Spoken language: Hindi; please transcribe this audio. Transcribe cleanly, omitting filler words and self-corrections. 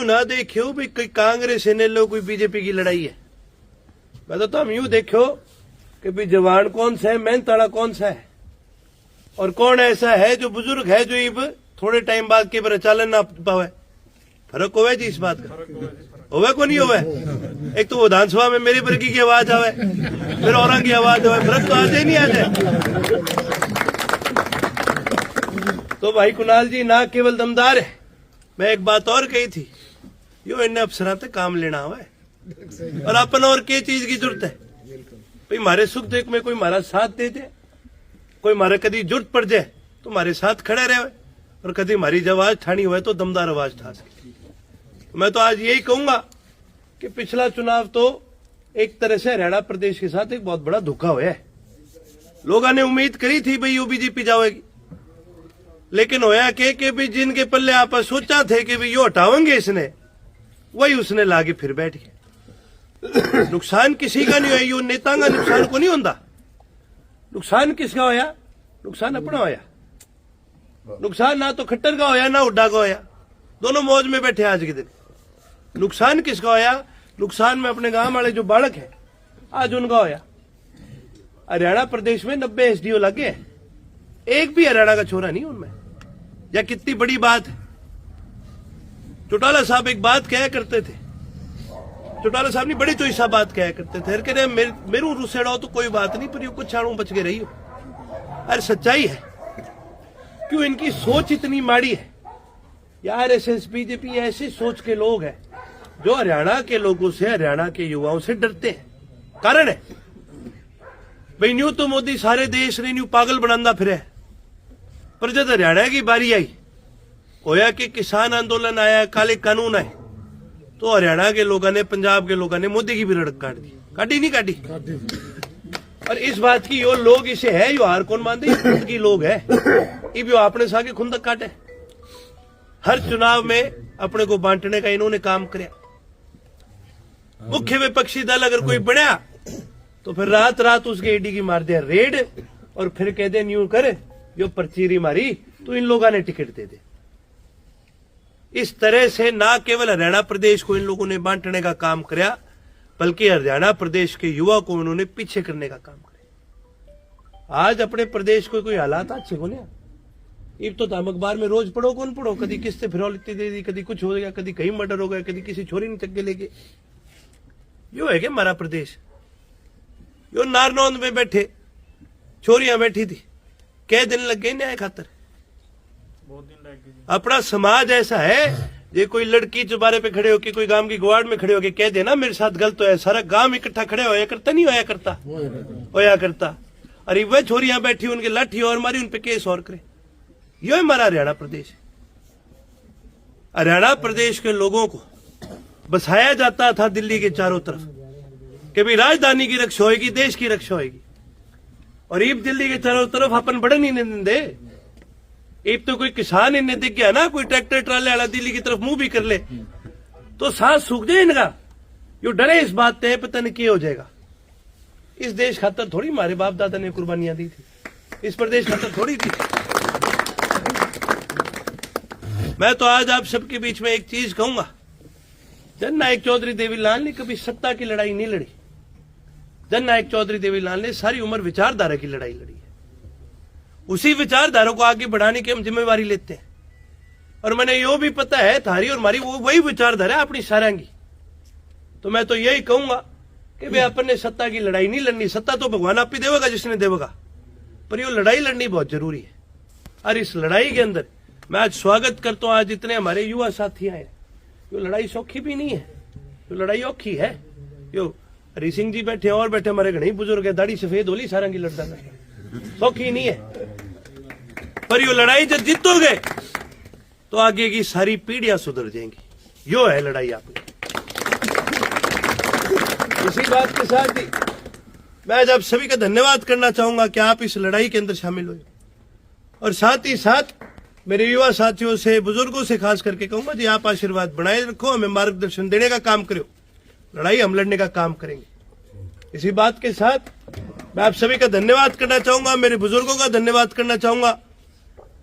ना देखियो भी कोई कांग्रेस ने लो कोई बीजेपी की लड़ाई है। मैं तो हम यूं देखो कि भाई जवान कौन सा है, मेहनत वाला कौन सा है, और कौन ऐसा है जो बुजुर्ग है जो इब थोड़े टाइम बाद के बार चालन ना पावे। फर्क होवे जी इस बात का, होवे को नहीं होवे। एक तो विधानसभा में मेरी वर्गी की आवाज आवे, फिर औरंग की आवाज आवे, फर्क तो आज ही नहीं आ जाए। तो भाई कुणाल जी ना केवल दमदार है, मैं एक बात और कही थी, यो इन्हें अफसर तक काम लेना हुआ है और अपन और के चीज की जरूरत है भाई। हमारे सुख दुख में कोई हमारा साथ दे दे, कोई हमारे कभी जरूरत पड़ जाए तो हमारे साथ खड़े रहे, और कभी हमारी जब आवाज ठानी हुआ तो दमदार आवाज ठा सके। मैं तो आज यही कहूंगा कि पिछला चुनाव तो एक तरह से हरियाणा प्रदेश के साथ एक बहुत बड़ा धोखा हुआ है। लोगों ने उम्मीद करी थी भाई वो बीजेपी जाएगी, लेकिन होया कि भी जिनके पल्ले आप सोचा थे कि भाई यो हटावेंगे इसने, वही उसने लाके फिर बैठ गए। नुकसान किसी का नहीं हुआ, यो नेता का नुकसान को नहीं होता। नुकसान किसका होया? नुकसान अपना होया। नुकसान ना तो खट्टर का होया ना हुड्डा का होया, दोनों मौज में बैठे आज के दिन। नुकसान किसका होया? नुकसान में अपने गांव वाले जो बालक है आज उनका होया। हरियाणा प्रदेश में 90 एसडीओ लगे हैं, एक भी हरियाणा का छोरा नहीं उनमें। यह कितनी बड़ी बात है। चौटाला साहब एक बात कहा करते थे, चौटाला साहब ने बड़ी चोइसा बात कहा करते थे, कह रहे मेरू रुसेड़ो तो कोई बात नहीं, पर कुछ छाणू बच के रही हो। अरे सच्चाई है, क्यों इनकी सोच इतनी माड़ी है यार। एसएस बीजेपी ऐसी सोच के लोग हैं जो हरियाणा के लोगों से, हरियाणा के युवाओं से डरते हैं। कारण है भाई, न्यू तो मोदी सारे देश ने न्यू पागल बनांदा फिरे, पर जब हरियाणा की बारी आई, होया कि किसान आंदोलन आया, काले कानून आए, तो हरियाणा के लोगों ने, पंजाब के लोगों ने मोदी की भी रड़क काट दी। काटी नहीं काटी? और इस बात की यो लोग इसे है, यो हार कौन मानते, खुद की लोग है, इब यो अपने सागे खुंदक काटे। हर चुनाव में अपने को बांटने का इन्होंने काम किया। मुख्य विपक्षी दल अगर कोई बढ़िया तो फिर रात रात उसके ईडी की मार दे रेड, और फिर कह दे न्यू कर यो परचीरी मारी तो इन लोगों ने टिकट दे दे। इस तरह से ना केवल हरियाणा प्रदेश को इन लोगों ने बांटने का काम किया, बल्कि हरियाणा प्रदेश के युवा को इन्होंने पीछे करने का काम किया। आज अपने प्रदेश को कोई हालात अच्छे को नहीं। इब तो हम अखबार में रोज पढ़ो, कौन पढ़ो, कभी किस्ते फिरौल इतनी दे दी, कभी कुछ हो गया, कभी कहीं मर्डर हो गया, कभी किसी छोरी ने चक्के लेके। यो है क्या हमारा प्रदेश? यो नारनौंद में बैठे छोरियां बैठी थी, कै दिन लग गए न्याय खातर? बहुत दिन लग गए। अपना समाज ऐसा है, ये कोई लड़की चुबारे पे खड़े होके, कोई गांव की गुआड़ में खड़े होके कह देना मेरे साथ गलत है, सारा गांव इकट्ठा खड़े होया करता, नहीं होया करता? होया करता। अरे वह छोरियां बैठी, उनके लाठी और मारी, उनपे केस और करे। यो है हमारा हरियाणा प्रदेश। हरियाणा प्रदेश के लोगों को बसाया जाता था दिल्ली के चारों तरफ कि भाई राजधानी की रक्षा होगी, देश की रक्षा होगी, और ईब दिल्ली के चारों तरफ अपन बड़े नहीं दे। ईब तो कोई किसान इन्हें दिख गया ना, कोई ट्रैक्टर ट्राले वाला दिल्ली की तरफ मुंह भी कर ले तो सांस सूख जाए इनका। यो डरे इस बात से, पता नहीं क्या हो जाएगा। इस देश खातर थोड़ी हमारे बाप दादा ने कुर्बानियां दी थी, इस प्रदेश खातर थोड़ी थी। मैं तो आज आप सबके बीच में एक चीज कहूंगा, जननायक चौधरी देवीलाल ने कभी सत्ता की लड़ाई नहीं लड़ी। जननायक चौधरी देवीलाल ने सारी उम्र विचारधारा की लड़ाई लड़ी है। उसी विचारधारा को आगे बढ़ाने की हम जिम्मेवारी लेते हैं, और मैंने यो भी पता है थारी और हमारी वो वही विचारधारा है अपनी सारंगी। तो मैं तो यही कहूंगा कि भाई अपन ने सत्ता की लड़ाई नहीं लड़नी। सत्ता तो भगवान आप ही देगा जिसने देगा, पर यो लड़ाई लड़नी बहुत जरूरी है। और इस लड़ाई के अंदर मैं आज स्वागत करता हूं, आज इतने हमारे युवा साथी आए। यो लड़ाई सौखी भी नहीं है, यो लड़ाई औखी है। यो हरि सिंह जी बैठे और बैठे, हमारे घने बुजुर्ग है, दाढ़ी सफेद होली सारंगी लड़ता है, सौखी नहीं है। पर यो लड़ाई जब जीतोगे तो आगे की सारी पीढ़ियां सुधर जाएंगी। यो है लड़ाई आपकी। इसी बात के साथ ही मैं आज आप सभी का धन्यवाद करना चाहूंगा कि आप इस लड़ाई के अंदर शामिल हुए, और साथ ही साथ मेरे युवा साथियों से, बुजुर्गों से खास करके कहूंगा जी, आप आशीर्वाद बनाए रखो, हमें मार्गदर्शन देने का काम करो, लड़ाई हम लड़ने का काम करेंगे। इसी बात के साथ मैं आप सभी का धन्यवाद करना चाहूंगा, मेरे बुजुर्गों का धन्यवाद करना चाहूंगा।